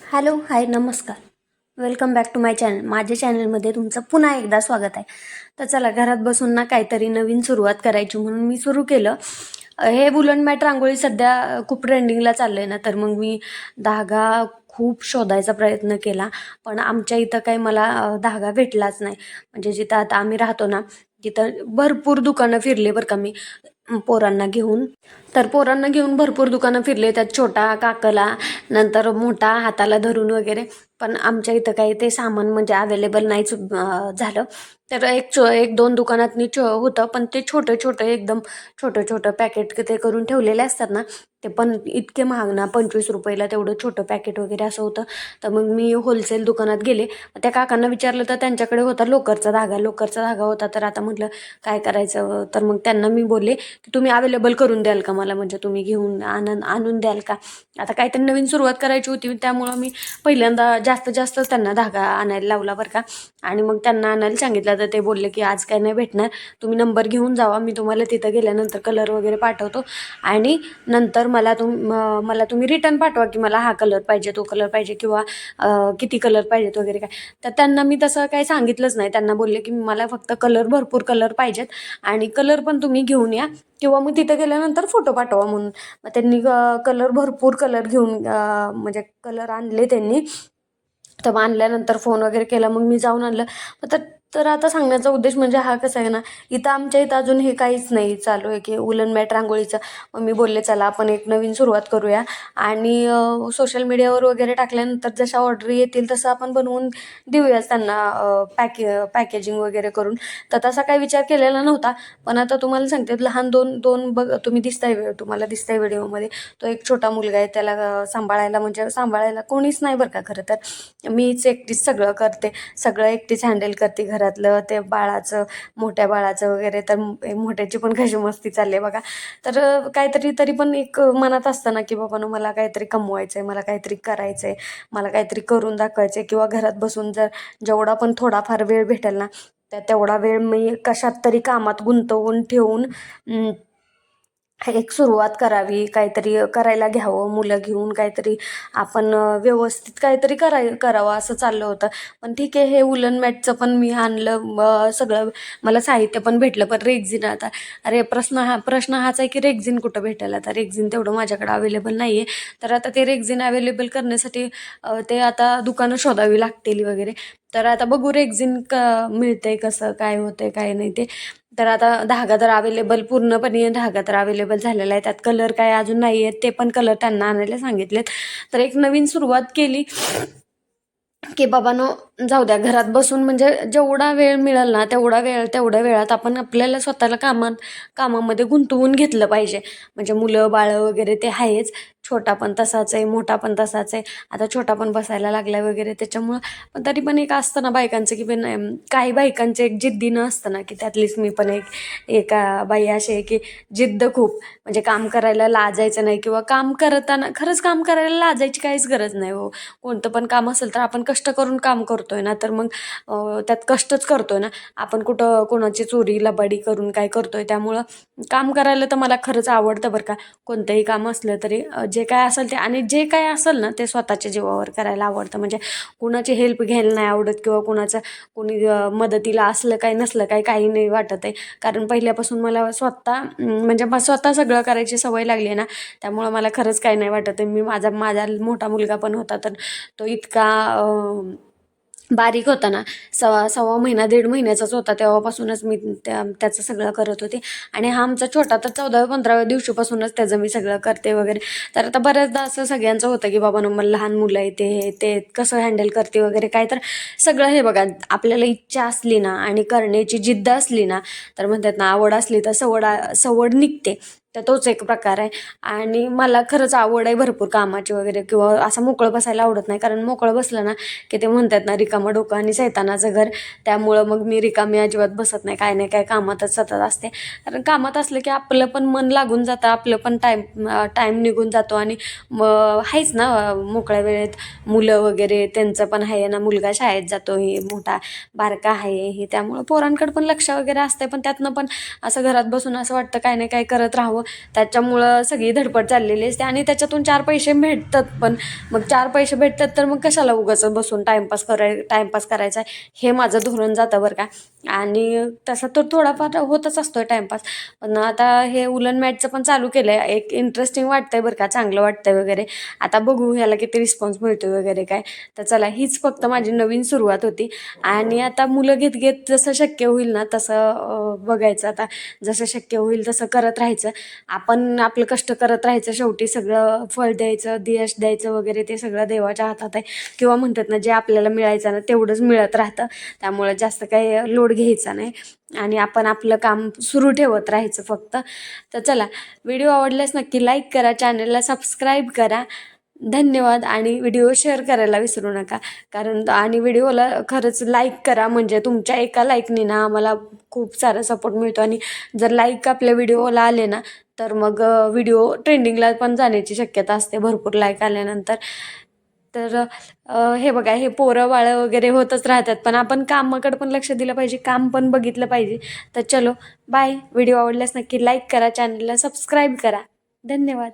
Hello hi नमस्कार. Welcome back to my channel. माझ्या चॅनलमध्ये तुमचं पुन्हा एकदा स्वागत आहे. तर चला, घरात बसून ना काहीतरी नवीन सुरुवात करायची म्हणून मी सुरू केलं. हे वुलन मॅट रांगोळी सध्या खूप ट्रेंडिंगला चाललं आहे ना, तर मग मी धागा खूप शोधायचा प्रयत्न केला, पण आमच्या इथं काही मला धागा भेटलाच नाही. म्हणजे जिथं आता आम्ही राहतो ना, तिथं भरपूर दुकानं फिरले बरं का मी पोरांना घेऊन. तर पोरांना घेऊन भरपूर दुकानं फिरले, त्यात छोटा काकला, नंतर मोठा हाताला धरून वगैरे. पण आमच्या इथं काही ते सामान म्हणजे अवेलेबल नाहीच झालं. तर एक दोन दुकानात होतं, पण ते छोटं छोटं एकदम छोटं छोटं पॅकेट ते करून ठेवलेले असतात ना, ते पण इतके महाग ना, 25 रुपयाला तेवढं छोटं पॅकेट वगैरे असं होतं. तर मग मी होलसेल दुकानात गेले. त्या काकांना विचारलं तर त्यांच्याकडे होता लोकरचा धागा होता. तर आता म्हटलं काय करायचं, तर मग त्यांना मी बोलले की तुम्ही अवेलेबल करून द्याल का मला, म्हणजे तुम्ही घेऊन आणून द्याल का. आता काहीतरी नवीन सुरुवात करायची होती, त्यामुळं मी पहिल्यांदा जास्त जास्त त्यांना धागा आणायला लावला बरं का. आणि मग त्यांना आणायला सांगितलं, तर ते बोलले की आज काय नाही भेटणार, तुम्ही नंबर घेऊन जावा, मी तुम्हाला तिथं गेल्यानंतर कलर वगैरे पाठवतो आणि नंतर मला तुम्ही रिटर्न पाठवा की मला हा कलर पाहिजे, तो कलर पाहिजे, किंवा किती कलर पाहिजेत वगैरे काय. तर त्यांना मी तसं काही सांगितलंच नाही. त्यांना बोलले की मला फक्त भरपूर कलर पाहिजेत आणि कलर पण तुम्ही घेऊन या, किंवा मग तिथं गेल्यानंतर फोटो पाठवा म्हणून. मग त्यांनी भरपूर कलर घेऊन म्हणजे कलर आणले त्यांनी. तर मग आणल्यानंतर फोन वगैरे केला, मग मी जाऊन आणलं. तर तर आता सांगण्याचा उद्देश म्हणजे हा कसा आहे ना, इथं आमच्या इथं अजून हे काहीच नाही चालू आहे की उलन मॅट रांगोळीचं. मग मी बोलले चला आपण एक नवीन सुरुवात करूया आणि सोशल मीडियावर वगैरे टाकल्यानंतर जशा ऑर्डर येतील तसं आपण बनवून देऊयाच त्यांना, पॅकेजिंग वगैरे करून. तर तसा काही विचार केलेला नव्हता. पण आता तुम्हाला सांगते, लहान दोन दोन तुम्हाला दिसताय व्हिडिओमध्ये, तो एक छोटा मुलगा आहे. त्याला सांभाळायला कोणीच नाही बरं का. खरं तर मीच एकटीच सगळं करते, सगळं एकटीच हँडल करते घरातलं, ते मोठ्या बाळाचं वगैरे. तर मोठ्याची पण कशी मस्ती चालली बघा. तर काहीतरी तरी पण एक मनात असतं ना की बाबांनो, मला काहीतरी कमवायचं आहे, मला काहीतरी करायचं आहे, मला काहीतरी करून दाखवायचं आहे. किंवा घरात बसून जेवढा पण थोडाफार वेळ भेटेल ना, तेवढा वेळ मी कशात तरी कामात गुंतवून ठेवून एक सुरुवात करावी, काहीतरी करायला घ्यावं, मुलं घेऊन काहीतरी आपण व्यवस्थित काहीतरी करावं असं चाललं होतं. पण ठीक आहे, हे उलन मॅटचं पण मी आणलं, सगळं मला साहित्य पण भेटलं. पण रेक्झिन आता, अरे प्रश्न हाच आहे की रेक्झिन कुठं भेटेल. आता रेक्झिन तेवढं माझ्याकडे अवेलेबल नाही आहे. तर आता ते रेक्झिन अवेलेबल करण्यासाठी ते आता दुकानं शोधावी लागतील वगैरे. तर आता बघू रेक्झिन मिळतंय कसं, काय होतंय काय नाही ते. तर आता पूर्णपणे धागा तर अवेलेबल झालेला आहे. त्यात कलर काय अजून नाही आहेत, ते पण कलर त्यांना आणायला सांगितलेत. तर एक नवीन सुरुवात केली की बाबांनो, जाऊ द्या, घरात बसून म्हणजे जेवढा वेळ मिळेल ना तेवढ्या वेळात आपण आपल्याला स्वतःला कामामध्ये गुंतवून घेतलं पाहिजे. म्हणजे मुलं बाळं वगैरे ते आहेच, छोटा पण तसाच आहे, मोठा पण तसाच आहे. आता छोटा पण बसायला लागलाय वगैरे, त्याच्यामुळं. पण तरी पण एक असतं ना बायकांचं की काही बायकांचं एक जिद्दीनं असतं ना, की त्यातलीच मी पण एका बाई अशी आहे की जिद्द खूप, म्हणजे काम करायला लाजायचं नाही, किंवा काम करताना खरंच काम करायला लाजायची काहीच गरज नाही हो. कोणतं पण काम असेल तर आपण कष्ट करून काम करतोय ना, तर मग त्यात कष्टच करतोय ना. आपण कुठं कोणाची चोरी लबाडी करून काय करतोय. त्यामुळं काम करायला तर मला खरंच आवडतं बरं का. कोणतंही काम असलं तरी जे काय असेल ते, आणि जे काय असेल ना ते स्वतःच्या जीवावर करायला आवडतं. म्हणजे कुणाची हेल्प घ्यायला नाही आवडत, किंवा कोणी मदतीला असलं काय नसलं काय, काही नाही वाटत आहे. कारण पहिल्यापासून मला म्हणजे स्वतः सगळं करायची सवय लागली आहे ना, त्यामुळं मला खरंच काही नाही वाटत आहे. माझा मोठा मुलगा पण होता, तर तो इतका बारीक होता ना, सव्वा महिना 1.5 महिन्याचाच होता, तेव्हापासूनच मी त्याचं सगळं करत होते. आणि हा आमचा छोटा तर 14व्या-15व्या दिवशीपासूनच त्याचं मी सगळं करते वगैरे. तर आता बऱ्याचदा असं सगळ्यांचं होतं की बाबा मला लहान मुलं आहे, ते कसं हँडल करते वगैरे काय. तर सगळं हे बघा, आपल्याला इच्छा असली ना आणि करण्याची जिद्द असली ना, तर म्हणतात ना, आवड असली तर सवड निघते. तर तोच एक प्रकार आहे. आणि मला खरंच आवड आहे भरपूर कामाची वगैरे, किंवा असं मोकळं बसायला आवडत नाही. कारण मोकळं बसलं ना की ते म्हणतात ना, रिकामं डोकं आणि सैतानाचं घर. त्यामुळं मग मी रिकामी अजिबात बसत नाही, काय नाही काय कामातच सतत असते. कारण कामात असलं की आपलं पण मन लागून जातं, आपलं पण टाईम निघून जातो. आणि आहेच ना मोकळ्या वेळेत मुलं वगैरे, त्यांचं पण आहे ना, मुलगा शाळेत जातो, हे मोठा बारका आहे हे, त्यामुळं पोरांकडे पण लक्ष वगैरे असते. पण त्यातनं पण असं घरात बसून असं वाटतं काय नाही काय करत राहावं. करावं, त्याच्यामुळं सगळी धडपड चाललेली असते आणि त्याच्यातून 4 पैसे भेटतात पण. मग 4 पैसे भेटतात तर मग कशाला उगाच बसून टाईमपास करायचा हे माझं धोरण जातं बरं का. आणि तसा तर थोडाफार होतच असतो टाईमपास. पण आता हे उलन मॅटचं पण चालू केलं आहे, एक इंटरेस्टिंग वाटतंय बरं का, चांगलं वाटतंय वगैरे. आता बघू ह्याला किती रिस्पॉन्स मिळतो वगैरे काय. तर चला, हीच फक्त माझी नवीन सुरुवात होती आणि आता मुलं घेत घेत जसं शक्य होईल ना तसं बघायचं. आता जसं शक्य होईल तसं करत राहायचं. आपण आपलं कष्ट करत राहायचं, शेवटी सगळं फळ द्यायचं, यश द्यायचं वगैरे ते सगळं देवाच्या हातात आहे. किंवा म्हणतात ना, जे आपल्याला मिळायचं ना तेवढंच मिळत राहतं. त्यामुळे जास्त काही लोड घ्यायचा नाही आणि आपण आपलं काम सुरू ठेवत राहायचं फक्त. तर चला, व्हिडिओ आवडल्यास नक्की लाईक करा, चॅनलला सबस्क्राईब करा. धन्यवाद. आणि व्हिडिओ शेअर करायला विसरू नका, कारण आणि व्हिडिओला खरंच लाईक करा, म्हणजे तुमच्या एका लाईकने ना आम्हाला खूप सारा सपोर्ट मिळतो. आणि जर लाईक आपल्या व्हिडिओला आले ना तर मग व्हिडिओ ट्रेंडिंगला पण जाण्याची शक्यता असते भरपूर लाईक आल्यानंतर. तर हे बघा, हे पोरं बाळं वगैरे होतच राहतात, पण आपण कामाकडे पण लक्ष दिलं पाहिजे, काम पण बघितलं पाहिजे. तर चलो बाय. व्हिडिओ आवडल्यास नक्की लाईक करा, चॅनलला सबस्क्राईब करा. धन्यवाद.